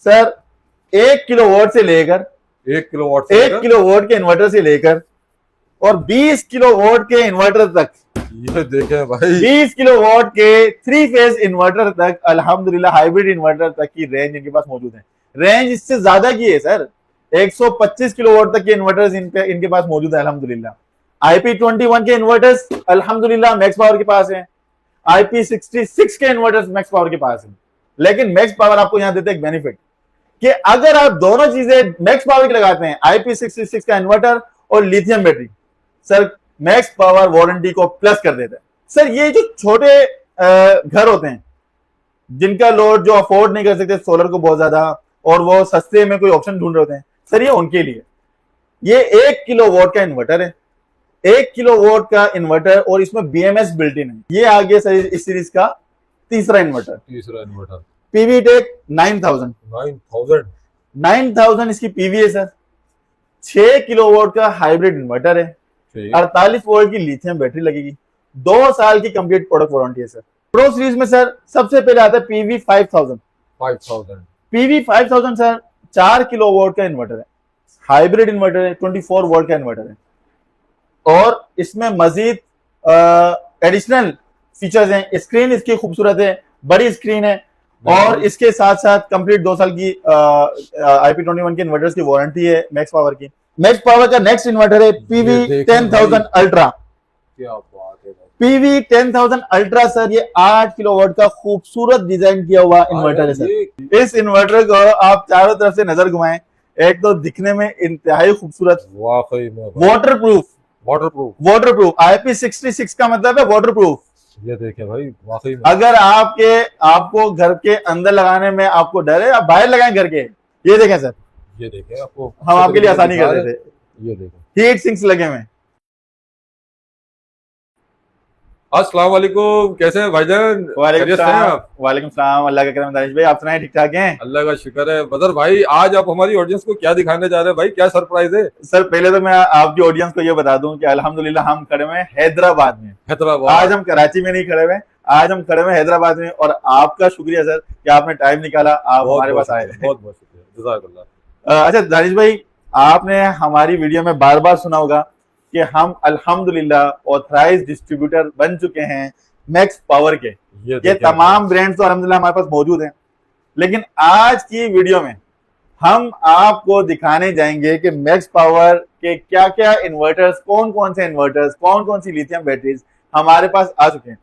Sir 1 kilowatt से लेकर 1 kilowatt के इन्वर्टर से लेकर और 20 किलोवाट के इन्वर्टर तक, ये देखें भाई, 20 किलोवाट के 3 फेज इन्वर्टर तक, अल्हम्दुलिल्लाह हाइब्रिड इन्वर्टर तक की रेंज इनके पास मौजूद है। रेंज इससे ज्यादा की है सर, 125 किलोवाट तक के इन्वर्टर्स इनके पास मौजूद है अल्हम्दुलिल्लाह। IP21 के इन्वर्टर्स अल्हम्दुलिल्लाह मैक्स पावर के पास है, IP66 के इन्वर्टर्स मैक्स पावर के पास है। लेकिन मैक्स पावर आपको यहां देते एक बेनिफिट कि अगर आप दोनों चीजें मैक्स पावर की लगाते हैं, IP66 का इन्वर्टर और lithium battery, sir max power warranty को प्लस कर देता है। सर ये जो छोटे घर होते हैं जिनका लोड जो अफोर्ड नहीं कर सकते सोलर को बहुत ज्यादा, और वो सस्ते में कोई ऑप्शन ढूंढ रहे होते हैं, सर ये उनके लिए ये 1 किलोवाट का इन्वर्टर है। 1 किलोवाट का इन्वर्टर और इसमें BMS बिल्ट इन है। ये आ गया सर इस सीरीज का तीसरा इन्वर्टर PVTech 9000 इसकी पीवी है सर। 6 किलोवाट का हाइब्रिड इन्वर्टर है, 48 वोल्ट की लिथियम बैटरी लगेगी, 2 साल की कंप्लीट प्रोडक्ट वारंटी है सर। प्रो सीरीज में सर सबसे पहले आता है PV5000 सर 4 किलोवाट का इन्वर्टर है, हाइब्रिड इन्वर्टर है, 24 वोल्ट का इन्वर्टर है, और इसमें मजीद एडिशनल फीचर्स हैं। स्क्रीन इसकी खूबसूरत है, बड़ी स्क्रीन है, और इसके साथ साथ कंप्लीट 2 साल की IP21 के इन्वर्टर्स की वारंटी है मैक्स पावर की। मैक्स पावर का नेक्स्ट इन्वर्टर है PV10000 अल्ट्रा। क्या बात है भाई, PV10000 अल्ट्रा सर ये 8 किलोवाट का खूबसूरत डिजाइन किया हुआ इन्वर्टर है सर। इस इन्वर्टर को आप चारों तरफ से नजर घुमाएं, एक तो दिखने में इंतहाई खूबसूरत, वाकई में वाटरप्रूफ IP66 का मतलब है वाटरप्रूफ। ये देखें भाई, वाकई में अगर आपको घर के अंदर लगाने में आपको डर है, आप बाहर लगाएं घर के। ये देखें सर, ये देखें, आपको हम आपके लिए आसानी कर देते, ये देखें, हीट सिंक्स लगे हुए। अस्सलाम वालेकुम, कैसे हैं भाईजान? खैरियत से हैं आप? वालेकुम सलाम, अल्लाह का करम। दानिश भाई आप सुनाएं, ठीक ठाक हैं? अल्लाह का शुक्र है। बदर भाई, आज आप हमारी ऑडियंस को क्या दिखाने जा रहे हैं भाई, क्या सरप्राइज है? सर पहले तो मैं आपकी ऑडियंस को ये बता दूं कि अल्हम्दुलिल्लाह हम खड़े हुए हैं हैदराबाद में। आज हम कराची में नहीं खड़े हुए, आज हम खड़े हुए हैदराबाद में, और आपका शुक्रिया सर कि आपने टाइम निकाला, आप हमारे पास आए। बहुत बहुत शुक्रिया, जज़ाकल्लाह। अच्छा दानिश भाई, आपने हमारी वीडियो में बार बार सुना होगा कि हम अल्हम्दुलिल्लाह ऑथराइज्ड डिस्ट्रीब्यूटर बन चुके हैं मैक्स पावर के। ये तमाम ब्रांड्स तो अल्हम्दुलिल्लाह हमारे पास मौजूद हैं, लेकिन आज की वीडियो में हम आपको दिखाने जाएंगे कि मैक्स पावर के क्या क्या इन्वर्टर्स, कौन कौन से इन्वर्टर्स, कौन कौन सी लिथियम बैटरीज हमारे पास आ चुके हैं।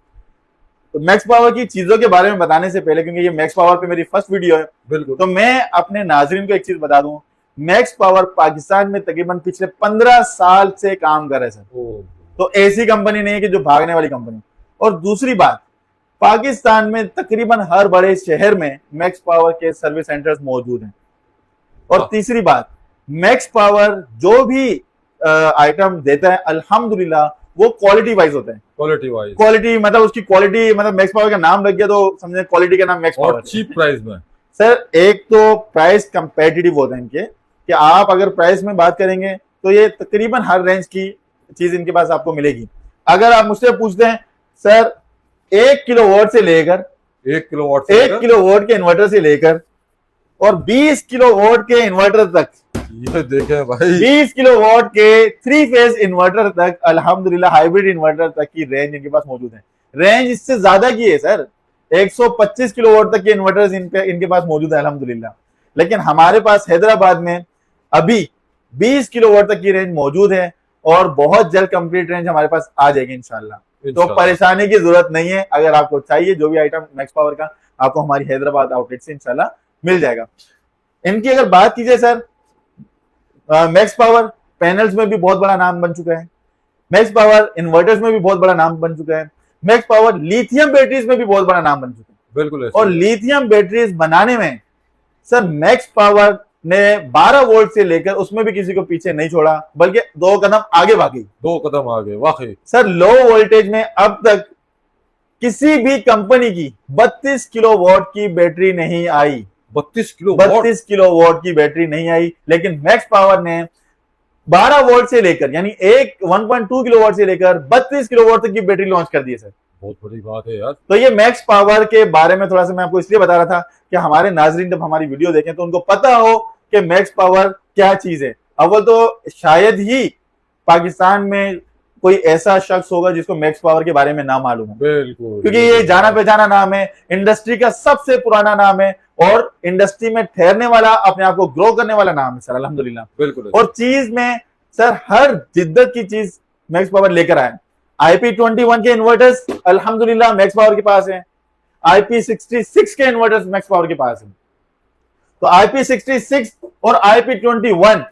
तो मैक्स पावर की चीजों के बारे में बताने से पहले, क्योंकि ये मैक्स पावर पे मेरी फर्स्ट वीडियो है, बिल्कुल, तो मैं अपने नाजरीन को एक चीज बता दूं, मैक्स पावर पाकिस्तान में तकरीबन पिछले 15 साल से काम कर रहे हैं सर। तो ऐसी कंपनी नहीं है कि जो भागने वाली कंपनी। और दूसरी बात, पाकिस्तान में तकरीबन हर बड़े शहर में मैक्स पावर के सर्विस सेंटर्स मौजूद हैं। और तीसरी बात, मैक्स पावर जो भी आइटम देता है अल्हम्दुलिल्लाह वो क्वालिटी वाइज होते हैं। क्वालिटी मतलब उसकी क्वालिटी, मतलब मैक्स पावर का नाम लग गया तो समझे क्वालिटी का नाम मैक्स पावर। चीप प्राइस में सर, एक तो प्राइस कंपेटिटिव होते हैं इनके, कि आप अगर प्राइस में बात करेंगे तो ये तकरीबन हर रेंज की चीज इनके पास आपको मिलेगी। अगर आप मुझसे पूछते हैं सर 1 किलोवाट से लेकर 1 किलोवाट के इन्वर्टर से लेकर और 20 किलोवाट के इन्वर्टर तक, ये देखें भाई, 20 किलोवाट के 3 फेज इन्वर्टर तक, अल्हम्दुलिल्लाह हाइब्रिड इन्वर्टर तक की रेंज इनके पास मौजूद है। रेंज इससे ज्यादा की है सर, 125 किलोवाट तक के इन्वर्टर्स इनके पास मौजूद है अल्हम्दुलिल्लाह। लेकिन हमारे पास हैदराबाद में अभी 20 किलोवाट तक की रेंज मौजूद है, और बहुत जल्द कंप्लीट रेंज हमारे पास आ जाएगी इंशाल्लाह। तो परेशानी की जरूरत नहीं है, अगर आपको चाहिए जो भी आइटम मैक्स पावर का, आपको हमारी हैदराबाद आउटलेट से इंशाल्लाह मिल जाएगा। इनकी अगर बात कीजिए सर, मैक्स पावर पैनल्स में भी बहुत बड़ा नाम बन चुका है, मैक्स पावर इन्वर्टर्स में भी बहुत बड़ा नाम बन चुका है, मैक्स पावर लिथियम बैटरीज में भी बहुत बड़ा नाम बन चुका है। बिल्कुल। और लिथियम बैटरीज बनाने में सर मैक्स पावर ने 12 वोल्ट से लेकर उसमें भी किसी को पीछे नहीं छोड़ा, बल्कि 2 कदम आगे भागी। 2 कदम आगे, वाकई सर लो वोल्टेज में अब तक किसी भी कंपनी की 32 किलोवाट की बैटरी नहीं आई। 32 किलोवाट की बैटरी नहीं आई, लेकिन मैक्स पावर ने 12 वोल्ट से लेकर, यानी 1.2 किलोवाट से लेकर 32 किलोवाट तक की बैटरी लॉन्च कर दी है सर। बहुत बड़ी बात है यार। तो ये मैक्स पावर के बारे में थोड़ा सा मैं आपको इसलिए बता रहा था कि हमारे नाजरीन जब हमारी वीडियो देखें तो उनको पता हो कि मैक्स पावर क्या चीज है। अव्वल तो शायद ही पाकिस्तान में कोई ऐसा शख्स होगा जिसको मैक्स पावर के बारे में ना मालूम हो, बिल्कुल, क्योंकि ये जाना पहचाना नाम है, इंडस्ट्री का सबसे पुराना नाम है और इंडस्ट्री में ठहरने वाला, अपने आप को ग्रो करने वाला नाम है सर, अल्हम्दुलिल्लाह। बिल्कुल। और चीज में सर हर जिद्दत की चीज मैक्स पावर लेकर आए। IP21 के इन्वर्टर्स अल्हम्दुलिल्लाह मैक्स पावर के पास है, IP66 के इन्वर्टर्स मैक्स पावर के पास है। तो IP66 और IP21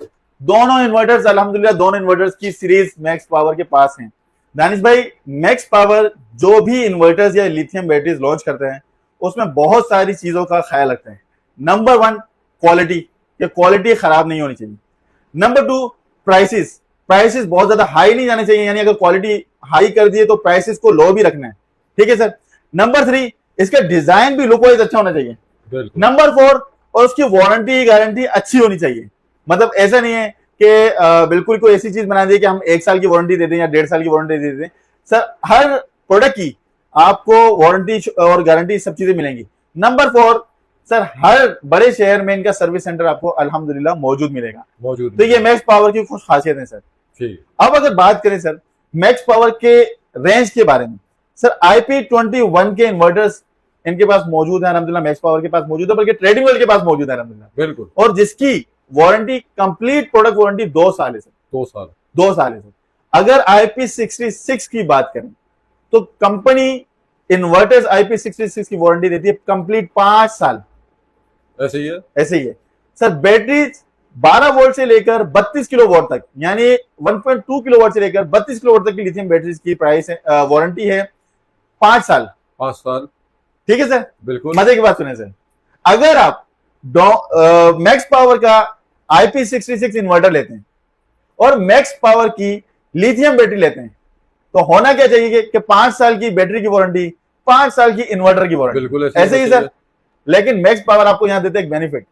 दोनों इन्वर्टर्स अल्हम्दुलिल्लाह, दोनों इन्वर्टर्स की सीरीज मैक्स पावर के पास हैं। दानिश भाई, मैक्स पावर जो भी इन्वर्टर्स या लिथियम बैटरीज लॉन्च करते हैं उसमें बहुत सारी चीजों का ख्याल रखते हैं। नंबर 1 क्वालिटी, ये क्वालिटी खराब नहीं होनी चाहिए। नंबर 2 प्राइसेस, प्राइसेस बहुत ज्यादा हाई नहीं जाने चाहिए, यानी अगर क्वालिटी हाई कर दिए तो प्राइसेस को लो भी रखना है, ठीक है सर। नंबर 3 इसका डिजाइन भी लुक वाइज अच्छा होना चाहिए। नंबर 4 और उसकी वारंटी गारंटी अच्छी होनी चाहिए। मतलब ऐसा नहीं है कि बिल्कुल कोई ऐसी चीज बना दी कि हम 1 साल की वारंटी दे दें या 1.5 साल की वारंटी दे दें। सर हर प्रोडक्ट की आपको वारंटी और गारंटी सब चीजें मिलेंगी। नंबर 4 सर हर बड़े शहर में इनका सर्विस सेंटर आपको अल्हम्दुलिल्लाह मौजूद मिलेगा। तो ये मैक्स पावर की कुछ खासियत है सर। अब अगर बात करें सर मैक्स पावर के रेंज के बारे में, सर IP21 के इन्वर्टर्स इनके पास मौजूद है अल्हम्दुलिल्लाह, मैक्स पावर के पास मौजूद है, बल्कि ट्रेडिंग वर्ल्ड के पास मौजूद है अल्हम्दुलिल्लाह। बिल्कुल। और जिसकी वारंटी कंप्लीट प्रोडक्ट वारंटी 2 साल है सर। 2 साल है सर। अगर IP66 की बात करें तो कंपनी इन्वर्टर्स IP66 की वारंटी देती है कंप्लीट 5 साल। ऐसे ही है, ऐसे ही है सर। बैटरी 12 वोल्ट से लेकर 32 किलोवाट तक, यानी 1.2 किलोवाट से लेकर 32 किलोवाट तक की लिथियम बैटरीज की प्राइस वारंटी है 5 साल। 5 साल, ठीक है सर। बिल्कुल। मजे की बात सुने सर, अगर आप मैक्स पावर का IP66 इन्वर्टर लेते हैं और मैक्स पावर की लिथियम बैटरी लेते हैं तो होना क्या चाहिए कि 5 साल की बैटरी की वारंटी, 5 साल की इन्वर्टर की वारंटी। बिल्कुल ऐसे ही सर। लेकिन मैक्स पावर आपको यहां देते हैं एक बेनिफिट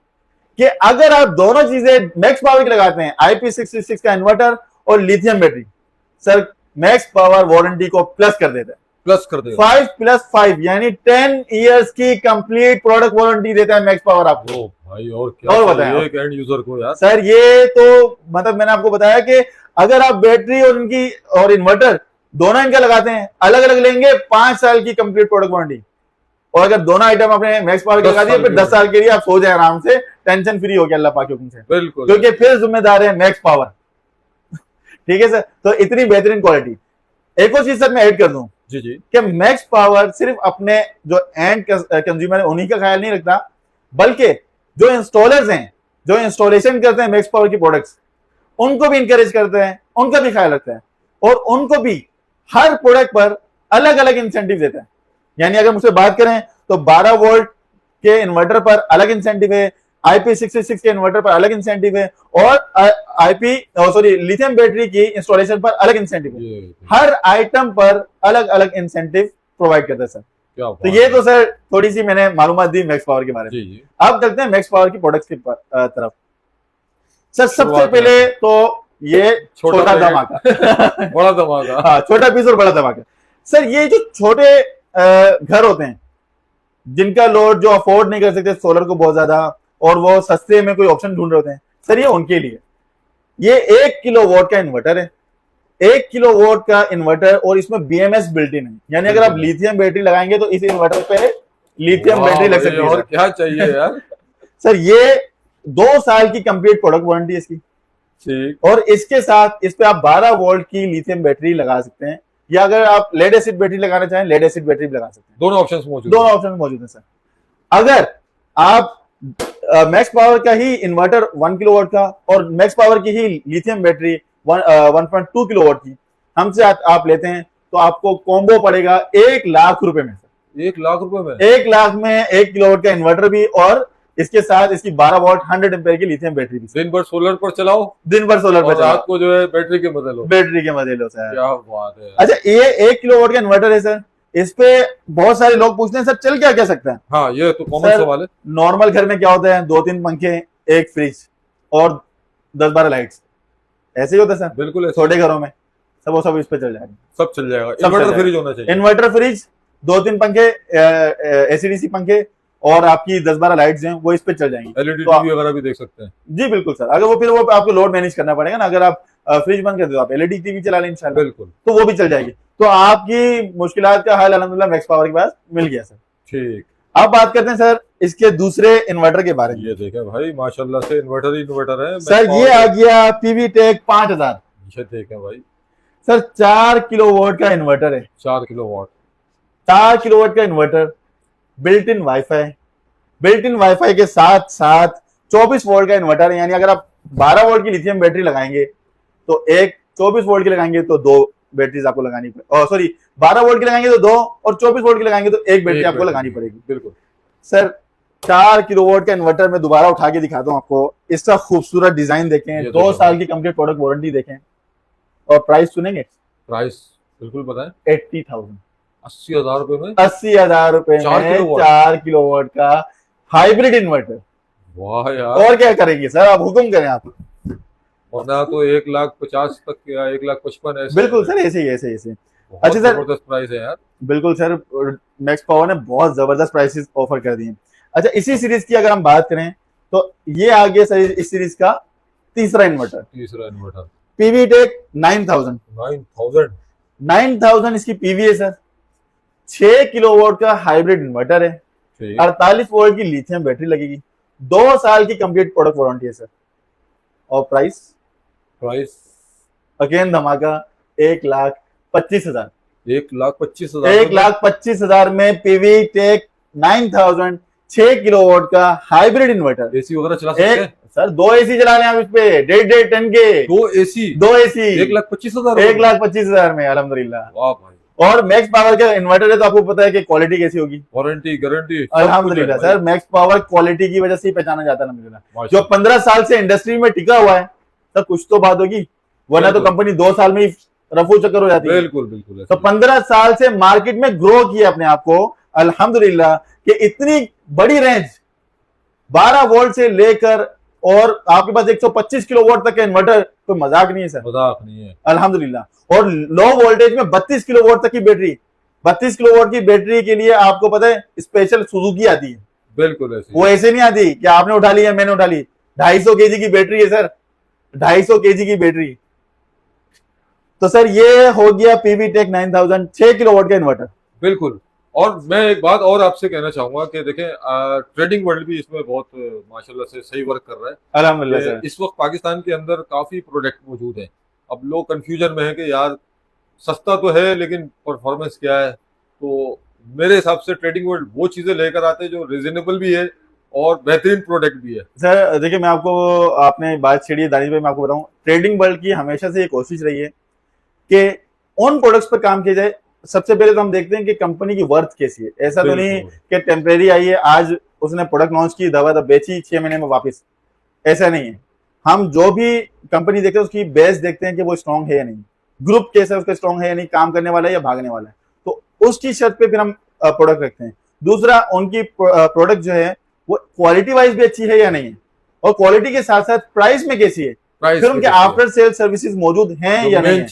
कि अगर आप दोनों चीजें मैक्स पावर की लगाते हैं, IP66 का इन्वर्टर और lithium battery, sir max power warranty को प्लस कर देता है। प्लस कर देगा 5+5 यानी 10 इयर्स की कंप्लीट प्रोडक्ट वारंटी देता है मैक्स पावर आपको। भाई और क्या और बताएं एक एंड यूजर को यार। सर ये तो मतलब मैंने आपको बताया कि अगर आप बैटरी और इनकी और इन्वर्टर दोनों इनका लगाते हैं, अलग अलग लेंगे 5 साल की कंप्लीट प्रोडक्ट वारंटी, और अगर दोनों आइटम अपने मैक्स पावर के लगा दिए फिर 10 साल के लिए आप सो जाए आराम से, टेंशन फ्री हो गया अल्लाह पाक के हुक्म से। बिल्कुल, क्योंकि फिर जिम्मेदार है मैक्स पावर। ठीक है सर। तो इतनी बेहतरीन क्वालिटी। एक और चीज सर मैं ऐड कर दूं जी जी, कि मैक्स पावर सिर्फ अपने जो एंड कंज्यूमर है उन्हीं का ख्याल नहीं रखता, बल्कि जो इंस्टॉलर्स हैं, जो इंस्टॉलेशन करते हैं मैक्स पावर की प्रोडक्ट्स, उनको भी इंकरेज करते हैं, उनका भी ख्याल रखते हैं और उनको भी हर प्रोडक्ट पर अलग अलग इंसेंटिव देता है। यानी अगर मुझसे बात करें तो 12 वोल्ट के इन्वर्टर पर अलग इंसेंटिव है, IP66 के इन्वर्टर पर अलग इंसेंटिव है और लिथियम बैटरी की इंस्टॉलेशन पर अलग इंसेंटिव है। हर आइटम पर अलग अलग इंसेंटिव प्रोवाइड करता है सर। तो ये तो सर थोड़ी सी मैंने मालूमात दी मैक्स पावर के बारे में। अब करते हैं मैक्स पावर की प्रोडक्ट्स की तरफ। सर सबसे पहले तो ये छोटा धमाका बड़ा धमाका। हाँ, छोटा पीस और बड़ा धमाका। सर ये जो छोटे घर होते हैं जिनका लोड जो अफोर्ड नहीं कर सकते सोलर को बहुत ज्यादा, और वो सस्ते में कोई ऑप्शन ढूंढ रहे होते हैं, सर ये उनके लिए ये 1 किलोवाट का इन्वर्टर है। 1 किलोवाट का इन्वर्टर और इसमें BMS बिल्ट इन है, यानी अगर आप लिथियम बैटरी लगाएंगे तो इस इन्वर्टर पे लिथियम बैटरी लग सकती है। और क्या चाहिए यार। सर ये 2 साल की कंप्लीट प्रोडक्ट वारंटी है इसकी। ठीक। और इसके साथ इस पे आप 12 वोल्ट की लिथियम बैटरी लगा सकते हैं, या अगर आप लेड एसिड बैटरी लगाना चाहें लेड एसिड बैटरी भी लगा सकते हैं। दोनों ऑप्शंस मौजूद हैं सर। अगर आप मैक्स पावर का ही इन्वर्टर 1 किलोवाट का और मैक्स पावर की ही लिथियम बैटरी 1.2 किलोवाट की हमसे आप लेते हैं तो आपको कॉम्बो पड़ेगा 1 लाख रुपए में सर। 1 लाख रुपए में 1 लाख में 1 किलोवाट का इन्वर्टर भी और इसके साथ इसकी 12 वॉट 100 एम्पेयर की लिथियम बैटरी भी। दिन भर सोलर पर चलाओ, दिन भर सोलर पर रात को जो है बैटरी के मजे लो। बैटरी के मजे लो सर। क्या बात है। अच्छा ये 1 किलोवाट का इन्वर्टर है सर। इस पे बहुत सारे लोग पूछते हैं सर चल क्या क्या सकता है। हाँ ये तो कॉमन सवाल है। नॉर्मल घर में क्या होता है 2-3 पंखे, 1 फ्रिज और 10-12 लाइट्स, ऐसे ही होता है सर बिल्कुल छोटे घरों में। सब वो सब इस पे चल जाएगा। सब चल जाएगा, चल इन्वर्टर जाएगा। फ्रिज होना चाहिए। इन्वर्टर फ्रिज, 2-3 पंखे, एसीडीसी पंखे और आपकी 10-12 लाइट्स हैं वो इस पे चल जाएंगी। एलईडी तो टीवी वगैरह भी देख सकते हैं। जी बिल्कुल सर, अगर वो फिर वो आपको लोड मैनेज करना पड़ेगा ना, अगर आप फ्रिज बंद कर दो आप एलईडी टीवी चला लें इंशाल्लाह, बिल्कुल तो वो भी चल जाएगी। तो आपकी मुश्किलात का हल अल्हम्दुलिल्लाह मैक्स पावर के पास मिल गया सर। ठीक। अब बात करते हैं सर इसके दूसरे इन्वर्टर के बारे में। ये देखें भाई माशाल्लाह से इन्वर्टर ही इन्वर्टर है सर ये आ गया पीवी टेक 5000। ये देखें भाई, सर 4 किलोवाट का इन्वर्टर है, 4 किलोवाट, 4 किलोवाट का inverter, built in wifi, built in wifi के साथ साथ 24 वोल्ट का इन्वर्टर है। यानी अगर आप 12 वोल्ट की लिथियम बैटरी लगाएंगे तो एक, 24 वोल्ट की लगाएंगे तो 2 बैटरीज आपको लगानी पड़ेगी, सॉरी 12 वोल्ट की लगाएंगे तो 2 और 24 वोल्ट की लगाएंगे तो एक बैटरी आपको लगानी पड़ेगी। बिल्कुल सर 4 किलोवाट का इन्वर्टर में दोबारा उठा के दिखाता हूं आपको, इसका खूबसूरत डिजाइन देखें, 2 साल की कंप्लीट प्रोडक्ट वारंटी देखें और प्राइस सुनेंगे। प्राइस बिल्कुल बताएं। 80,000, 80,000 रुपए में 80,000 रुपए में 4 किलोवाट का हाइब्रिड इन्वर्टर। वाह यार, और क्या करेंगे सर, आप हुक्म करें आप। और ना तो 1,50,000 तक या 1,55,000 ऐसे। बिल्कुल सर, ऐसे ही ऐसे ऐसे। बहुत अच्छा सर, जबरदस्त प्राइस है यार। बिल्कुल सर, मैक्स पावर ने बहुत जबरदस्त प्राइसेस ऑफर कर दिए। अच्छा इसी सीरीज की अगर हम बात करें तो ये आ गया सर इस सीरीज का तीसरा इन्वर्टर, तीसरा इन्वर्टर पीवी टेक 9000। 9000 इसकी पीवी है सर, 6 किलोवाट का हाइब्रिड इन्वर्टर है, ठीक। 48 वोल्ट की लिथियम बैटरी लगेगी, 2 साल की कंप्लीट प्रोडक्ट वारंटी है सर। और प्राइस अगेन धमाका, 1,25,000। 1,25,000 1,25,000 में पीवी टेक 9000, 6 किलोवाट का हाइब्रिड इन्वर्टर। एसी वगैरह चला सकते हैं सर 2 एसी चला लें आप इस पे, 1.5 टन के 2 एसी, 2 एसी 1,25,000 1,25,000 में अल्हम्दुलिल्लाह। वाह भाई, और मैक्स पावर का इन्वर्टर है तो आपको पता है कि क्वालिटी कैसी होगी। वारंटी गारंटी अल्हम्दुलिल्लाह सर, मैक्स पावर क्वालिटी की वजह से ही पहचाना जाता है अल्हम्दुलिल्लाह। जो 15 साल से इंडस्ट्री में टिका हुआ है सर, कुछ तो बात होगी, वरना तो कंपनी 2 साल में ही रफू चक्कर हो जाती है। बिल्कुल बिल्कुल। तो 15 साल से मार्केट में ग्रो किया अपने आप को अल्हम्दुलिल्लाह, कि इतनी बड़ी रेंज 12 वोल्ट से लेकर और आपके पास 125 किलोवाट तक का इन्वर्टर, तो मजाक नहीं है सर, मजाक नहीं है अल्हम्दुलिल्लाह। और लो वोल्टेज में 32 किलोवाट तक की बैटरी, 32 किलोवाट की बैटरी के लिए आपको पता है स्पेशल सुजुकी आती है। बिल्कुल ऐसे, वो ऐसे नहीं आती कि आपने उठा ली या मैंने उठा ली। 250 केजी की बैटरी है सर, 250 केजी की बैटरी। तो सर ये हो गया पीवी टेक 9000, 6 किलोवाट का इन्वर्टर। बिल्कुल। और मैं एक बात और आपसे कहना चाहूंगा कि देखें, ट्रेडिंग वर्ल्ड भी इसमें बहुत माशाल्लाह से सही वर्क कर रहा है अल्हम्दुलिल्लाह सर। इस वक्त पाकिस्तान के अंदर काफी प्रोडक्ट मौजूद हैं। अब लोग कंफ्यूजन में है कि यार सस्ता तो है लेकिन परफॉर्मेंस क्या है, तो मेरे हिसाब से ट्रेडिंग वर्ल्ड वो चीजें लेकर आते हैं जो रिजनेबल भी है और बेहतरीन प्रोडक्ट भी है। सर देखिए, मैं आपको, आपने बात छेड़ी है दानिश भाई, मैं आपको बताऊं, ट्रेडिंग वर्ल्ड की हमेशा से ये कोशिश रही है कि उन प्रोडक्ट्स पर काम किया जाए। सबसे पहले तो हम देखते हैं कि कंपनी की वर्थ कैसी है। ऐसा तो नहीं कि टेम्परेरी आई है, आज उसने प्रोडक्ट लॉन्च की, दवा बेची, 6 महीने में वापस, ऐसा नहीं है। हम जो भी कंपनी देखते हैं उसकी बेस देखते हैं कि वो स्ट्रांग है या नहीं, ग्रुप कैसा है उसका, स्ट्रांग है या नहीं, काम करने वाला है या भागने वाला है, तो उसकी शर्त पे फिर हम प्रोडक्ट रखते हैं। दूसरा, उनकी प्रोडक्ट जो है वो क्वालिटी वाइज भी अच्छी है या नहीं है, और क्वालिटी के साथ साथ प्राइस में कैसी है, फिर उनके आफ्टर सेल सर्विसेज मौजूद हैं या नहीं है।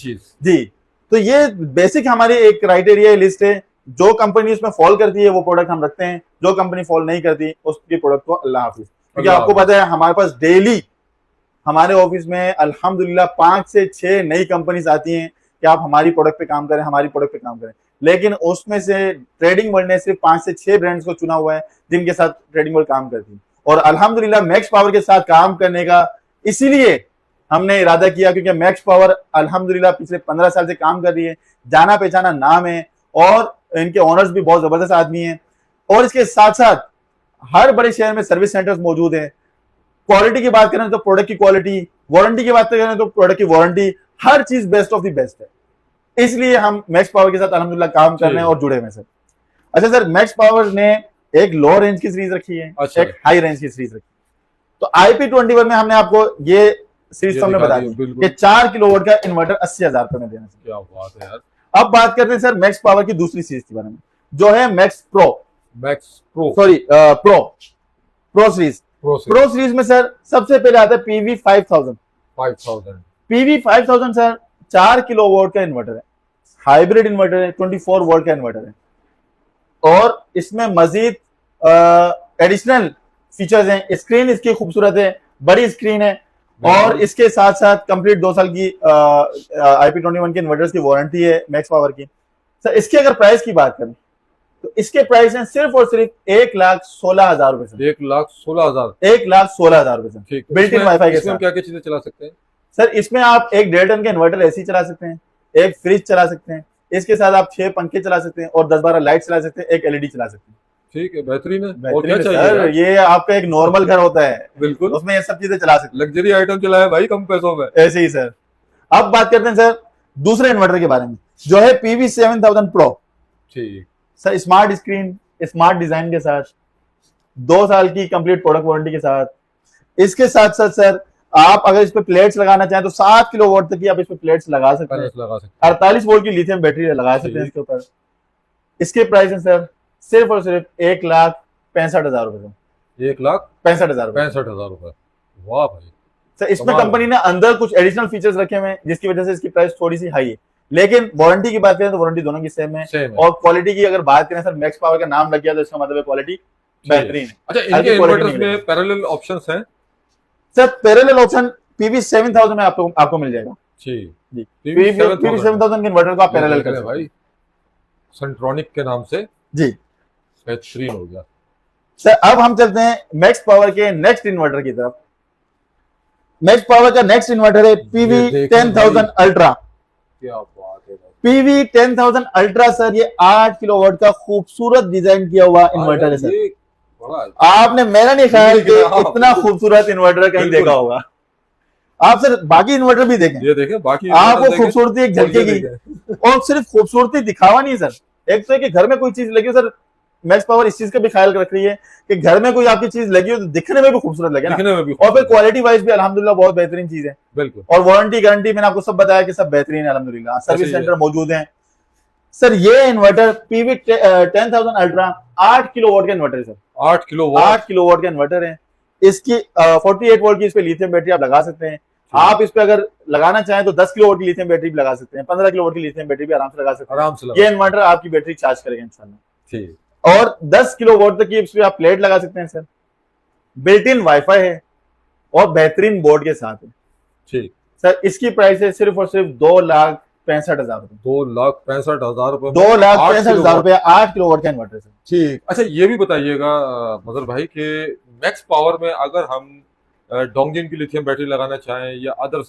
जी, तो ये बेसिक हमारी एक क्राइटेरिया लिस्ट है। जो कंपनी उसमें फॉल करती है वो प्रोडक्ट हम रखते हैं, जो कंपनी फॉल नहीं करती उसकी प्रोडक्ट को अल्लाह हाफिज। क्योंकि आपको पता है हमारे पास डेली हमारे ऑफिस में अल्हम्दुलिल्लाह 5 से 6 नई कंपनीज आती हैं कि आप हमारी प्रोडक्ट पे काम करें, हमारी प्रोडक्ट पे काम करें। लेकिन उसमें से ट्रेडिंग वर्ल्ड ने सिर्फ 5 से 6 ब्रांड्स को चुना हुआ है जिनके साथ ट्रेडिंग वर्ल्ड काम करती है। और अल्हम्दुलिल्लाह मैक्स पावर के साथ काम करने का इसीलिए हमने इरादा किया क्योंकि मैक्स पावर अल्हम्दुलिल्लाह पिछले 15 साल से काम कर रही है, जाना पहचाना नाम है, और इनके ओनर्स भी बहुत जबरदस्त आदमी हैं। और इसके साथ साथ हर बड़े शहर में सर्विस सेंटर्स मौजूद हैं। क्वालिटी की बात करें तो प्रोडक्ट की क्वालिटी, वारंटी की बात करें तो प्रोडक्ट की वारंटी, हर चीज बेस्ट ऑफ द बेस्ट है। इसलिए हम मैक्स पावर के साथ अल्हम्दुलिल्लाह काम कर रहे हैं और जुड़े हुए हैं सर। अच्छा सर, मैक्स पावर ने एक लो रेंज की सीरीज रखी है, एक हाई रेंज की सीरीज रखी है। तो IP21 में हमने आपको ये सीरीज हमने बता दी कि 4 किलोवाट का इन्वर्टर 80,000 रुपए में देना चाहिए। क्या बात है यार। अब बात करते हैं सर मैक्स पावर की दूसरी सीरीज के बारे में, जो है max pro series. Pro series में सर सबसे पहले आता है PV 5000। PV 5000 सर 4 किलोवाट का इन्वर्टर है, हाइब्रिड इन्वर्टर है, 24 वोल्ट का इन्वर्टर है और इसमें मजीद एडिशनल फीचर्स हैं। स्क्रीन इसकी खूबसूरत है, बड़ी स्क्रीन है और इसके साथ साथ कंप्लीट 2 साल की IP21 के इन्वर्टर्स की वारंटी है मैक्स पावर की। सर इसके अगर प्राइस की बात करें तो इसके प्राइस हैं सिर्फ और सिर्फ 1,16,000 रुपए से। 1,16,000। 1,16,000 रुपए से ठीक, बिल्ट इन वाईफाई के इसमें साथ। क्या क्या चीजें चला सकते हैं सर इसमें आप एक 1.5 टन का इन्वर्टर ऐसे ही चला सकते हैं, एक फ्रिज चला सकते हैं, इसके साथ आप 6 पंखे चला सकते हैं और 10-12 लाइट चला सकते हैं, एक LED चला सकते हैं। ठीक है, बेहतरीन है। और बेहतरीन क्या है चाहिए सर, यार? ये आपका एक नॉर्मल घर होता है, बिल्कुल उसमें ये सब चीजें चला सकते लग्जरी आइटम चला है भाई कम पैसों में। हैं। ऐसे ही सर। अब बात करते हैं सर दूसरे इन्वर्टर के बारे में जो है PV7000 Pro। ठीक sir smart screen, smart design के साथ, 2 साल की कंप्लीट प्रोडक्ट वारंटी के साथ। इसके साथ साथ सर आप अगर इस पे प्लेट्स लगाना चाहें तो 7 किलोवाट तक की आप इस पे प्लेट्स लगा सकते हैं। लगा सकते 48 वोल्ट की लिथियम बैटरी लगा सकते हैं इसके ऊपर। इसके प्राइस है सर सिर्फ और सिर्फ 1,65,000 रुपए से। 1,65,000 रुपए। रुपए। वाह भाई। सर इसमें कमाल कंपनी ने अंदर कुछ एडिशनल फीचर्स रखे हुए हैं जिसकी वजह से इसकी प्राइस थोड़ी सी हाई है, लेकिन वारंटी की बात करें तो वारंटी दोनों की सेम है। सेम है। और क्वालिटी की अगर बात करें सर मैक्स पावर का नाम लग गया तो इसका मतलब है क्वालिटी बेहतरीन है। अच्छा, हल्की इनके quality इन्वर्टर्स नहीं में पैरेलल ऑप्शंस हैं? सर पैरेलल ऑप्शन PV7000 में आपको मिल जाएगा ठीक जी। PV7000 PV7000 के इन्वर्टर को आप पैरेलल कर सकते भाई हैं सेंट्रॉनिक के नाम से जी। बेहतरीन हो गया। सर अब हम चलते हैं मैक्स पावर के नेक्स्ट इन्वर्टर की तरफ। मैक्स पावर का नेक्स्ट इन्वर्टर है PV10000 अल्ट्रा। क्या बात है भाई। PV10000 अल्ट्रा सर ये 8 किलोवाट का खूबसूरत डिजाइन किया हुआ इन्वर्टर है सर। ये बड़ा आपने मेरा नहीं ख्याल कि हाँ। इतना खूबसूरत इन्वर्टर कहीं बिल्कुल। देखा होगा। आप सर बाकी इन्वर्टर भी देखें, ये देखें बाकी आपको देखें, खूबसूरती एक और ये झलकेगी। देखें। और सिर्फ खूबसूरती दिखावा नहीं सर, एक तो है कि घर में कोई चीज लगी हो सर, मैक्स पावर इस चीज का भी ख्याल रख रही है कि घर में कोई आपकी चीज लगी हो तो दिखने में भी खूबसूरत लगे ना, दिखने में भी और फिर क्वालिटी वाइज भी अल्हम्दुलिल्लाह बहुत बेहतरीन चीज है। बिल्कुल। और वारंटी गारंटी मैंने आपको सब बताया कि सब बेहतरीन है अल्हम्दुलिल्लाह। सर्विस ऐसे ही सेंटर मौजूद है सर। ये इन्वर्टर PV10000 अल्ट्रा 8 किलोवाट का इन्वर्टर है सर। 8 किलोवाट 8 किलोवाट का इन्वर्टर है। इसकी 48 वोल्ट की इस पे लिथियम बैटरी आप लगा सकते हैं। आप इस पे अगर लगाना चाहें तो 10 किलोवाट की लिथियम बैटरी भी लगा सकते हैं, 15 किलोवाट की लिथियम बैटरी भी आराम से लगा सकते हैं। आराम से लगा। ये इन्वर्टर आपकी बैटरी चार्ज करेगा इंशाल्लाह। ठीक। और 10 किलोवाट तक की इस पे आप प्लेट लगा सकते हैं सर। बिल्ट इन वाईफाई है और बेहतरीन बोर्ड के साथ है ठीक सर। इसकी प्राइस है सिर्फ और सिर्फ 2,65,000 रुपए। 2,65,000 रुपए। 2,65,000 रुपए 8 किलोवाट का इन्वर्टर सर। ठीक। अच्छा, ये भी बताइएगा मदर भाई कि मैक्स पावर में अगर हम डोंगजिन की लिथियम बैटरी लगाना चाहें या अदर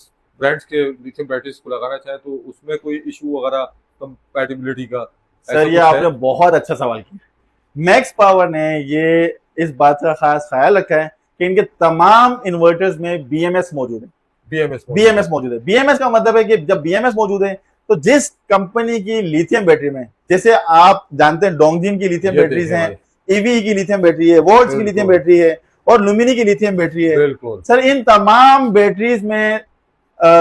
ब्रांड्स के लिथियम बैटरीज को लगाना चाहें तो उसमें कोई इशू वगैरह कंपैटिबिलिटी का? सर ये आपने बहुत अच्छा सवाल किया। मैक्स पावर ने ये इस बात का खास ख्याल रखा है कि इनके तमाम इन्वर्टर्स में BMS मौजूद है। BMS मौजूद है। BMS का मतलब है कि जब BMS मौजूद है तो जिस कंपनी की लिथियम बैटरी में, जैसे आप जानते हैं डोंगजिन की लिथियम बैटरीज हैं, EVE की लिथियम बैटरी है, वोल्ट्स की लिथियम बैटरी है और लुमिनी की लिथियम बैटरी है। बिल्कुल सर इन तमाम बैटरीज में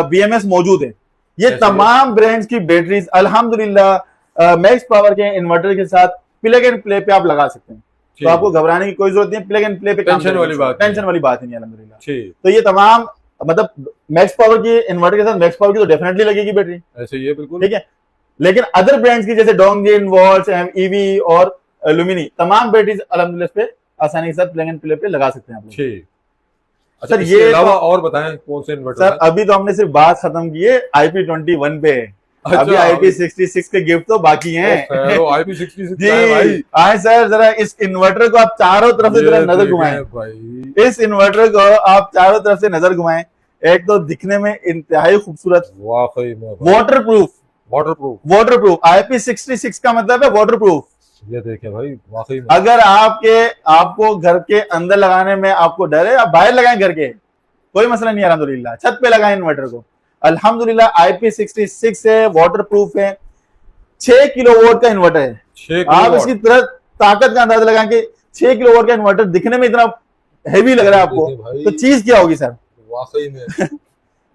BMS मौजूद है। ये तमाम ब्रांड्स की बैटरीज अल्हम्दुलिल्लाह मैक्स पावर के इन्वर्टर के साथ प्लग एंड प्ले पे आप लगा सकते हैं। तो आपको घबराने की कोई जरूरत नहीं है, प्लग एंड प्ले पे टेंशन वाली बात ही नहीं अल्हम्दुलिल्लाह। ठीक। तो ये तमाम मतलब मैक्स पावर की इन्वर्टर के साथ मैक्स पावर की तो डेफिनेटली लगेगी बैटरी, ऐसे ही है बिल्कुल। ठीक है। लेकिन अदर ब्रांड्स की जैसे डोंगजिन, वॉल्ट्स, EVE और लुमिनी तमाम बैटरीज अल्हम्दुलिल्लाह इस पे आसानी के साथ प्लग एंड प्ले पे लगा सकते हैं आप लोग। ठीक। अच्छा, सर इसके ये अलावा और बताएं कौन से इन्वर्टर सर अभी तो हमने सिर्फ बात खत्म की है IP21 पे, अभी IP66 के गिफ्ट तो बाकी हैं। IP66 जी है भाई। आए सर जरा इस इन्वर्टर को आप चारों तरफ से जरा नजर घुमाएं भाई। इस इन्वर्टर को आप चारों तरफ से नजर घुमाएं। एक तो दिखने में इंतहाई खूबसूरत, वाकई में वाटरप्रूफ IP66 का मतलब है वाटरप्रूफ। ये देखें भाई, वाकई में अगर आपको घर के अंदर लगाने में आपको डर है, आप बाहर लगाएं घर के, कोई मसला नहीं है अल्हम्दुलिल्लाह। छत पे लगाएं इन्वर्टर को, अल्हम्दुलिल्लाह IP66 है, वाटरप्रूफ है, 6 किलोवाट का इन्वर्टर है। आप इसकी तरह ताकत का अंदाजा लगाएं कि 6 किलोवाट का इन्वर्टर दिखने में इतना हैवी लग रहा है आपको, तो चीज क्या होगी सर? वाकई में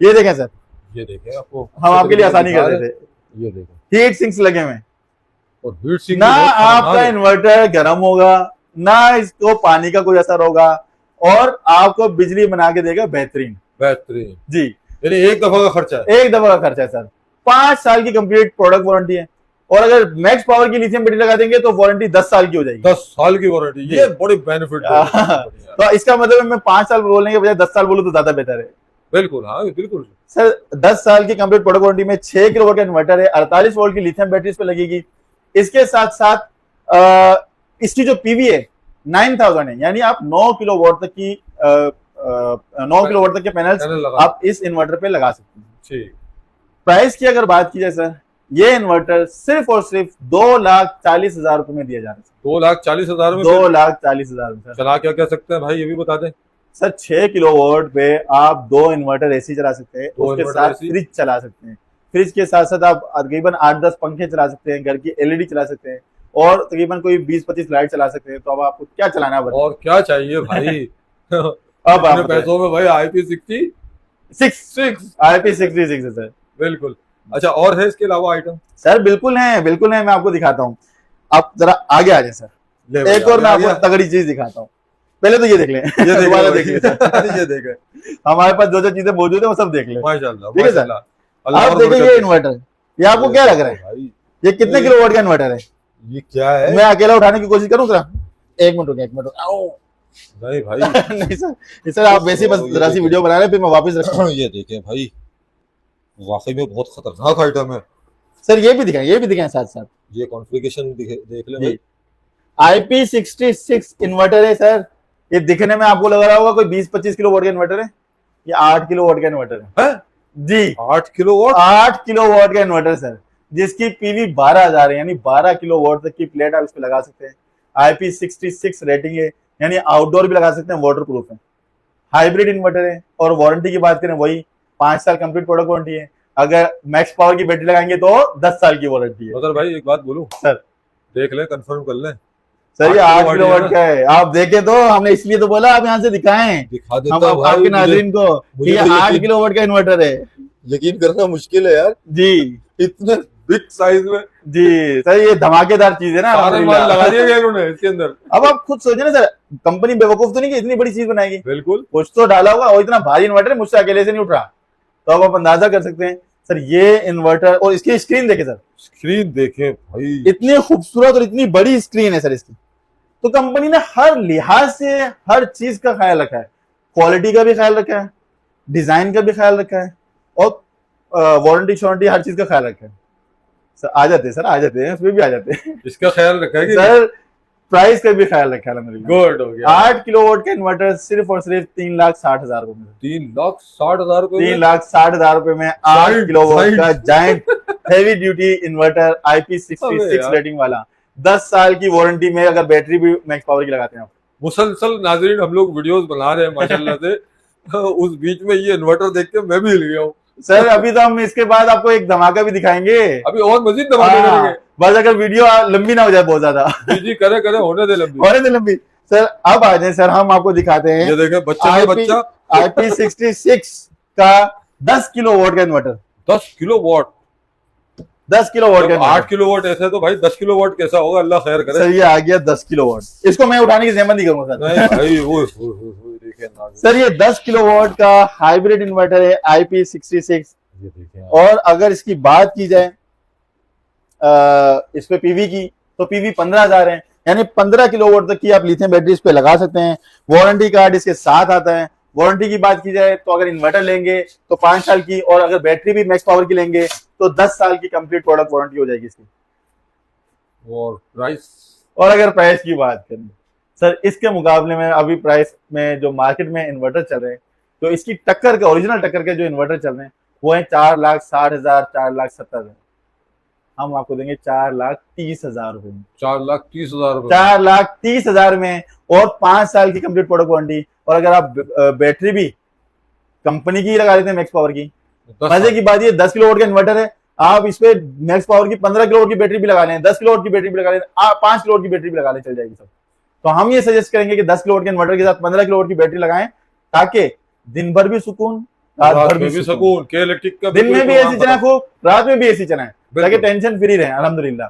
ये देखें सर, ये देखें आपको हम आपके लिए आसानी कर रहे थे। ये देखें हीट सिंक्स लगे हुए, और हीट सिंक ना आपका इन्वर्टर गर्म होगा, ना इसको पानी का कोई असर होगा, और आपको बिजली बना के देगा बेहतरीन बेहतरीन जी। यानी एक दफा का खर्चा है। एक दफा का खर्चा है सर। 5 साल की कंप्लीट प्रोडक्ट वारंटी है। और अगर मैक्स पावर की लिथियम बैटरी लगा देंगे तो वारंटी 10 साल की हो जाएगी। 10 साल की वारंटी, ये बड़ी बेनिफिट तो इसका मतलब है मैं 5 साल बोलने के बजाय 10 साल बोलूं तो ज्यादा बेहतर है। बिल्कुल, हाँ बिल्कुल सर 10 साल की कंप्लीट प्रोडक्ट वारंटी में 6 किलोवाट का इन्वर्टर है, 48 वोल्ट की लिथियम बैटरी इस पे लगेगी। इसके साथ साथ इसकी जो पीवी है 9000 है, यानी आप 9 किलोवाट तक की 9 किलोवाट तक के पैनल्स आप इस इन्वर्टर पे लगा सकते हैं। ठीक। प्राइस की अगर बात की जाए सर, ये इन्वर्टर सिर्फ और सिर्फ 2,40,000 रुपए में दिया जा रहा है। 2,40,000 में 2,40,000 रुपए। चला क्या कह सकते हैं भाई, ये भी बता दें। सर 6 किलोवाट पे आप 2 इन्वर्टर एसी चला सकते हैं, उसके साथ फ्रिज चला सकते हैं, फ्रिज के साथ साथ आप तकरीबन 8-10 पंखे चला सकते हैं, घर की एलईडी चला सकते हैं और तकरीबन कोई 20-25 लाइट चला सकते हैं। तो अब आपको क्या चलाना है और क्या चाहिए भाई। अब अपने पैसों में भाई IP66 है सर। बिल्कुल। अच्छा, और है इसके अलावा आइटम? सर बिल्कुल है, बिल्कुल है, मैं आपको दिखाता हूँ। आप जरा आगे आ जाए सर, एक और मैं आपको तगड़ी चीज दिखाता हूँ। पहले तो ये देख लें, ये देख लें, ये देखें, हमारे पास जो जो चीजें मौजूद है वो सब देख लें। माशाल्लाह, ठीक है सर। आप देखिए ये इन्वर्टर, ये आपको क्या लग रहा है, ये कितने किलोवाट का इन्वर्टर है? ये क्या है? मैं अकेला उठाने की कोशिश करूँ जरा, एक मिनट नहीं भाई नहीं सर आप वैसे बस जरा सी वीडियो बना रहे, फिर मैं वापस रखूँ। ये देखें भाई, वाकई में बहुत खतरनाक आइटम है सर। ये भी दिखाएं साथ साथ, ये कॉन्फ़िगरेशन देख लें भाई। IP66 इन्वर्टर है सर। ये दिखने में आपको लग रहा होगा कोई 20-25 किलोवाट का इन्वर्टर है, ये 8 किलोवाट का इन्वर्टर है जी। 8 किलोवाट? 8 किलोवाट का इन्वर्टर सर, जिसकी पीवी 12,000 है, यानी 12 किलोवाट तक की प्लेट आप इस पे लगा सकते हैं। IP66 रेटिंग है, यानी आउटडोर भी लगा सकते हैं, वाटर प्रूफ है, हाइब्रिड इन्वर्टर है। और वारंटी की बात करें वही 5 साल कंप्लीट प्रोडक्ट वारंटी है। अगर मैक्स पावर की बैटरी लगाएंगे तो 10 साल की वारंटी है। मगर भाई एक बात बोलूं सर, देख ले, कंफर्म कर ले सर, ये 8 किलोवाट का है। आप देखें तो हमने इसलिए तो बोला आप यहाँ से दिखाएं, दिखा देता हम आपके नाज़रीन को कि ये 8 किलोवाट का इन्वर्टर है। यकीन करना मुश्किल है यार जी, इतने बिग साइज में। जी सर, ये धमाकेदार चीज है ना, सारे माल लगा दिए गए इन्होंने इसके अंदर। अब आप खुद सोचे ना सर, कंपनी बेवकूफ तो नहीं कि इतनी बड़ी चीज बनाएगी, बिल्कुल कुछ तो डाला होगा। और इतना भारी इन्वर्टर है, मुझसे अकेले से नहीं उठ रहा, तो अब आप अंदाजा कर सकते हैं सर। ये इन्वर्टर और इसकी स्क्रीन देखे सर, स्क्रीन देखे भाई, इतनी खूबसूरत और इतनी बड़ी स्क्रीन है सर इसकी। तो कंपनी ने हर लिहाज से हर चीज का ख्याल रखा है, क्वालिटी का भी ख्याल रखा है, डिजाइन का भी ख्याल रखा है, और वारंटी शॉरंटी हर चीज का ख्याल रखा है। सर आ जाते हैं, सर आ जाते हैं, उसमें भी आ जाते हैं। इसका ख्याल रखा है कि सर प्राइस का भी ख्याल रखा है। गुड हो गया। 8 किलोवाट का इन्वर्टर सिर्फ और सिर्फ 3,60,000 रुपए में। 3,60,000 रुपए? 3,60,000 रुपए में 8 किलोवाट का giant heavy duty inverter IP66 rating वाला, 10 साल की वारंटी में, अगर बैटरी भी मैक्स पावर की लगाते हैं आप। मुसलसल नाजरीन हम लोग वीडियोस बना रहे हैं माशाल्लाह से। उस बीच में ये इन्वर्टर देख के मैं भी हिल गया हूँ सर। अभी तो हम इसके बाद आपको एक धमाका भी दिखाएंगे, अभी और मजीद धमाके करेंगे, बस अगर वीडियो लंबी ना हो जाए बहुत ज्यादा। जी करे होने दे लंबी, होने दे लंबी। सर अब आ जाए सर, हम आपको दिखाते हैं, ये देखें बच्चा IP66 का 10 किलोवाट का इन्वर्टर। 10 किलोवाट? 10 किलोवाट का 8 किलोवाट ऐसे तो भाई 10 किलोवाट कैसा होगा, अल्लाह खैर करे। सर ये आ गया 10 किलोवाट, इसको मैं उठाने की जहमत नहीं करूंगा सर। नहीं भाई देखिए सर ये 10 किलोवाट का हाइब्रिड इन्वर्टर है IP66। ये देखें, और अगर इसकी बात की जाए इस पे पीवी की, तो पीवी 15,000 है, यानी 15 किलोवाट तक की आप लिथियम बैटरी इस पे लगा सकते हैं। वारंटी कार्ड इसके साथ आता है। वारंटी की बात की जाए तो अगर इन्वर्टर लेंगे तो 5 साल की, और अगर बैटरी भी मैक्स पावर की लेंगे तो 10 साल की कंप्लीट प्रोडक्ट वारंटी हो जाएगी इसकी। और प्राइस? और अगर प्राइस की बात करें सर, इसके मुकाबले में अभी प्राइस में जो मार्केट में इन्वर्टर चल रहे हैं, तो इसकी टक्कर के, ओरिजिनल टक्कर के जो इन्वर्टर चल रहे हैं वो है 4,60,000, 4,70,000। हम आपको देंगे 4,30,000 रुपए में। 4,30,000 रुपए? 4,30,000 में, और 5 साल की कंप्लीट प्रोडक्ट वारंटी। और अगर आप बैटरी भी कंपनी की लगा देते हैं मैक्स पावर की, मजे की बात ये 10 किलोवाट का इन्वर्टर है, आप इस पे मैक्स पावर की 15 किलोवाट की बैटरी भी लगा लें, 10 किलोवाट की बैटरी भी लगा लें, 5 किलोवाट की बैटरी भी लगा लें, चल जाएगी सब। तो हम ये सजेस्ट करेंगे कि 10 किलोवाट के इन्वर्टर के साथ 15 किलोवाट की बैटरी लगाएं, ताकि दिन भर भी सुकून, रात भर भी सुकून। के इलेक्ट्रिक का दिन में भी एसी चलाए खूब, रात में भी एसी चलाएं, ताकि टेंशन फ्री रहे। अल्हम्दुलिल्लाह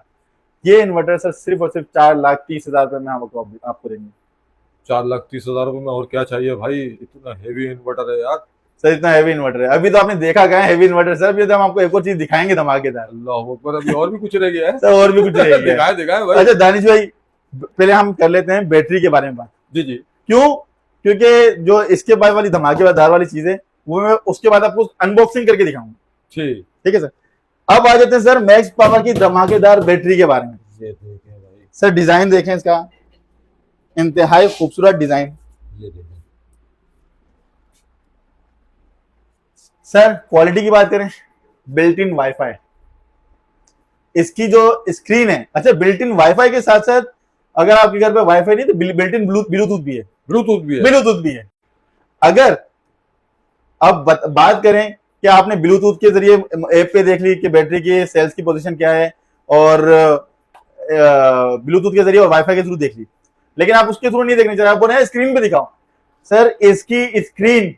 ये इन्वर्टर सर सिर्फ और सिर्फ 4,30,000 रुपए में आपको देंगे। 4,30,000 रुपए में और क्या चाहिए भाई, इतना हेवी इन्वर्टर है यार। सर इतना हैवी इन्वर्टर है। अभी तो आपने देखा क्या है हैवी इन्वर्टर सर, अभी तो हम आपको एक और चीज दिखाएंगे धमाकेदार। अल्लाह अकबर, अभी और भी कुछ रह गया है? सर और भी कुछ रहेगा। दिखाए दिखाए भाई। अच्छा दानिश भाई, पहले हम कर लेते हैं बैटरी के बारे में बात। जी जी। क्यों? क्योंकि जो इसके बाद वाली धमाकेदार वाली चीज है वो मैं उसके बाद आपको अनबॉक्सिंग करके दिखाऊंगा। ठीक ठीक है सर। अब आ जाते हैं सर मैक्स पावर की धमाकेदार बैटरी के बारे में। ये देखें भाई, सर डिजाइन देखें इसका, इंतहाई खूबसूरत डिजाइन। ये देखें। सर क्वालिटी की बात करें, बिल्ट इन वाईफाई इसकी जो स्क्रीन है। अच्छा बिल्ट इन वाईफाई के साथ साथ अगर आपके घर पे वाईफाई नहीं तो बिल्ट इन ब्लूटूथ भी है। ब्लूटूथ भी है। ब्लूटूथ भी है। अगर अब बात करें कि आपने ब्लूटूथ के जरिए ऐप पे देख ली कि बैटरी की सेल्स की पोजीशन क्या है और ब्लूटूथ के जरिए और वाईफाई के थ्रू देख ली, लेकिन आप उसके थ्रू नहीं देखने चाहिए, आपको ना स्क्रीन पे दिखाओ। सर इसकी स्क्रीन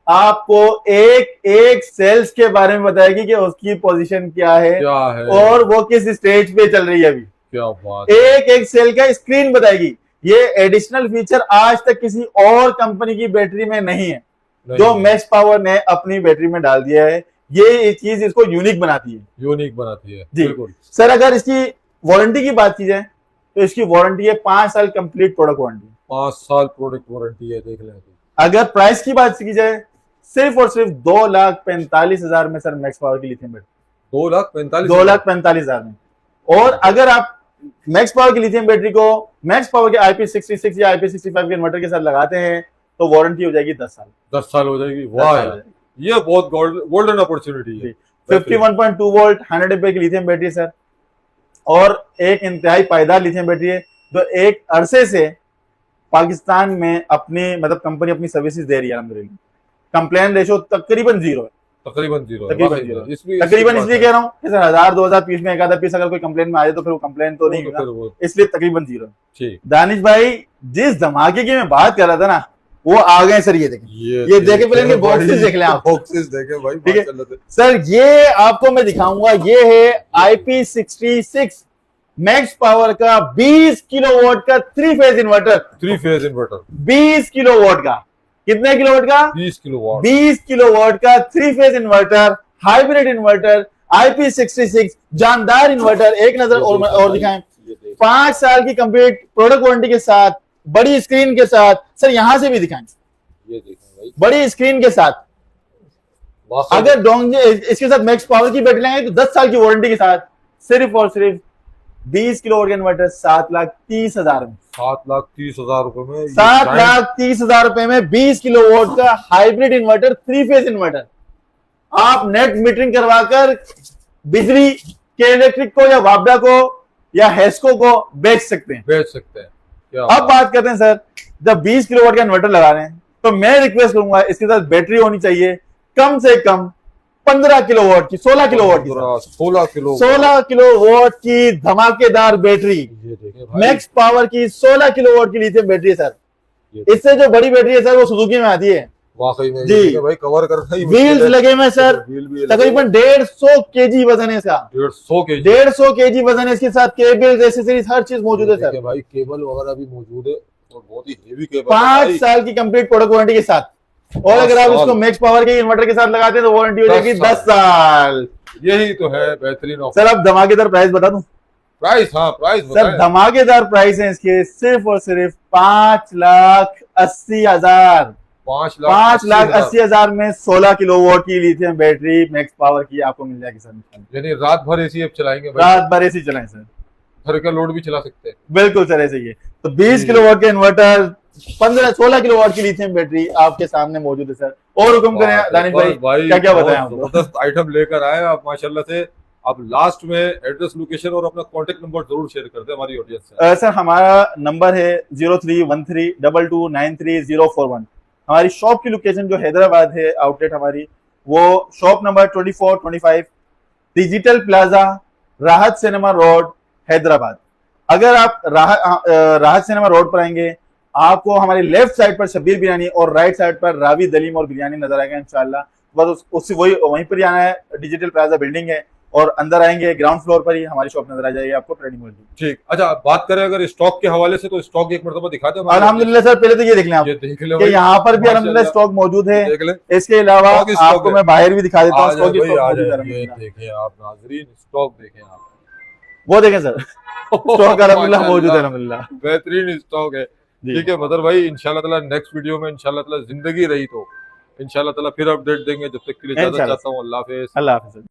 आपको एक एक सेल्स के बारे में बताएगी कि उसकी पोजीशन क्या है और वो किस स्टेज पे चल रही है अभी। क्या बात, एक एक सेल का स्क्रीन बताएगी। ये एडिशनल फीचर आज तक किसी और कंपनी की बैटरी में नहीं है, जो मैक्स पावर ने अपनी बैटरी में डाल दिया है। ये चीज इसको यूनिक बनाती है। यूनिक बनाती है जी बिल्कुल। सर अगर इसकी वारंटी की बात की जाए तो इसकी वारंटी है 5 साल कंप्लीट प्रोडक्ट वारंटी। 5 साल प्रोडक्ट वारंटी है, देख लें। अगर प्राइस की बात की जाए सिर्फ और सिर्फ 2,45,000 में सर मैक्स पावर की लिथियम बैटरी 2,45,000 में। और अगर आप मैक्स पावर की लिथियम बैटरी को मैक्स पावर के IP66 या IP65 के इन्वर्टर के साथ लगाते हैं तो वारंटी हो जाएगी 10 साल। 10 साल हो जाएगी। वाह, ये बहुत गोल्डन अपॉर्चुनिटी है। 51.2 वोल्ट 100 एम्पीयर की लिथियम बैटरी सर, और एक इंतहाई पायदार लिथियम बैटरी है जो एक अरसे से पाकिस्तान में अपनी मतलब कंपनी अपनी सर्विसेज दे रही है। अल्हम्दुलिल्लाह कंप्लेन रेशो तकरीबन जीरो है। तकरीबन जीरो तकरीबन इसलिए कह रहा हूँ कि सर 1000-2000 पीस में एक आधा पीस अगर कोई कंप्लेन में आ जाए तो फिर वो कंप्लेन तो नहीं होगा, इसलिए तकरीबन जीरो। ठीक दानिश भाई जिस धमाके की मैं बात कर रहा था ना वो आ गए सर। ये देखें, ये देखे पहले इनके बॉक्सेस देख लें आप। बॉक्सेस देखें भाई, ठीक है सर। ये आपको मैं दिखाऊंगा, ये है IP66 मैक्स पावर का 20 किलोवाट का 3 फेज इन्वर्टर। 20 किलोवाट का, कितने किलोवाट का? 20 किलोवाट। 20 किलोवाट का 3 phase inverter, hybrid inverter, IP66 जानदार इन्वर्टर। एक नजर और दिखाएं, 5 साल की कंप्लीट प्रोडक्ट वारंटी के साथ, बड़ी स्क्रीन के साथ। सर यहां से भी दिखाएं, ये देखें भाई, बड़ी स्क्रीन के साथ। अगर इसके साथ मैक्स पावर की बैटरी लेंगे तो 10 साल की वारंटी के साथ सिर्फ और सिर्फ 20 किलोवाट का इन्वर्टर 7,30,000 में। 7,30,000 रुपए में, 7,30,000 रुपए में 20 किलोवाट का हाइब्रिड इन्वर्टर 3 फेज इन्वर्टर। आप नेट मीटरिंग करवाकर बिजली के इलेक्ट्रिक को या वापडा को या हेस्को को बेच सकते हैं। अब बात करते हैं सर, जब 20 किलोवाट का इन्वर्टर लगा रहे हैं तो मैं रिक्वेस्ट करूंगा इसके साथ बैटरी होनी चाहिए कम से कम 15 किलोवाट की, 16 किलोवाट की, 16 किलोवाट की धमाकेदार बैटरी। मैक्स पावर की 16 किलोवाट की लिथियम बैटरी है सर। इससे जो बड़ी बैटरी है सर वो सुजुकी में आती है। वाकई में जी भाई, कवर करना ही व्हील्स लगे में सर, तकरीबन 150 केजी वजन है इसका। 150 केजी वजन है इसके साथ। केबल, एक्सेसरीज, हर चीज मौजूद है सर भाई। केबल वगैरह भी मौजूद है और बहुत ही हेवी केबल। 5 साल की कंप्लीट प्रोडक्ट वारंटी के साथ। और अगर आप इसको मैक्स पावर के इन्वर्टर के साथ लगाते हैं तो वारंटी हो जाएगी 10 साल। यही तो है बेहतरीन ऑफर। सर अब धमाकेदार प्राइस बता दूं? प्राइस, हाँ प्राइस सर धमाकेदार प्राइस है इसके सिर्फ और सिर्फ 5,80,000। 5,80,000 में 16 किलोवाट की लिथियम बैटरी मैक्स पावर की आपको मिल जाएगी सर। यानी रात भर एसी अब चलाएंगे भाई? रात भर एसी चलाएं सर, घर का लोड भी चला सकते हैं। बिल्कुल सर ऐसे ही है। तो 20 किलोवाट का इन्वर्टर, 16 किलोवाट की लिथियम बैटरी आपके सामने मौजूद है सर। और हुक्म करें दानिश भाई, क्या क्या बताएं आपको? जबरदस्त आइटम लेकर आए आप माशाल्लाह से। आप लास्ट में एड्रेस, लोकेशन और अपना कॉन्टेक्ट नंबर जरूर शेयर कर दें हमारी ऑडियंस से। सर हमारा नंबर है 031322934041। हमारी शॉप की लोकेशन जो हैदराबाद है, आउटलेट हमारी, वो शॉप नंबर 2425 डिजिटल प्लाजा, राहत सिनेमा रोड, हैदराबाद। अगर आप राहत सिनेमा रोड पर आएंगे आपको हमारी लेफ्ट साइड पर शब्बीर बिरयानी और राइट साइड पर रावी दलीम और बिरयानी नजर आएगा इंशाल्लाह। बस उससे वहीं पर आना है। डिजिटल प्लाजा बिल्डिंग है और अंदर आएंगे ग्राउंड फ्लोर पर ही हमारी शॉप नजर आ जाएगी आपको ट्रेडिंग वर्ल्ड की। ठीक। अच्छा, बात करें अगर स्टॉक के हवाले से, तो स्टॉक एक मरतबा दिखा दे हमारे। अल्हम्दुलिल्लाह सर, पहले तो ये देख लें आप ये देख ले कि भाई, यहाँ पर भी माशाल्लाह, अल्हम्दुलिल्लाह स्टॉक मौजूद है। देख ले। इसके अलावा स्टॉक ही स्टॉक आपको है। मैं बाहर भी दिखा देता हूँ, आ जाए स्टॉक ही भाई, स्टॉक आ मौजूद है जाए। ये अल्हम्दुलिल्लाह। देखें आप नाजरीन, स्टॉक देखें आप। वो देखें सर, स्टॉक अल्हम्दुलिल्लाह मौजूद है माशाल्लाह, अल्हम्दुलिल्लाह। बेहतरीन स्टॉक है। जी। ठीक है मदर भाई, इंशाल्लाह ताला नेक्स्ट वीडियो में इंशाल्लाह ताला जिंदगी रही तो इंशाल्लाह ताला फिर अपडेट देंगे। जब तक के लिए इजाजत इंशाल्लाह। चाहता हूँ। अल्लाह हाफिज। अल्लाह हाफिज़।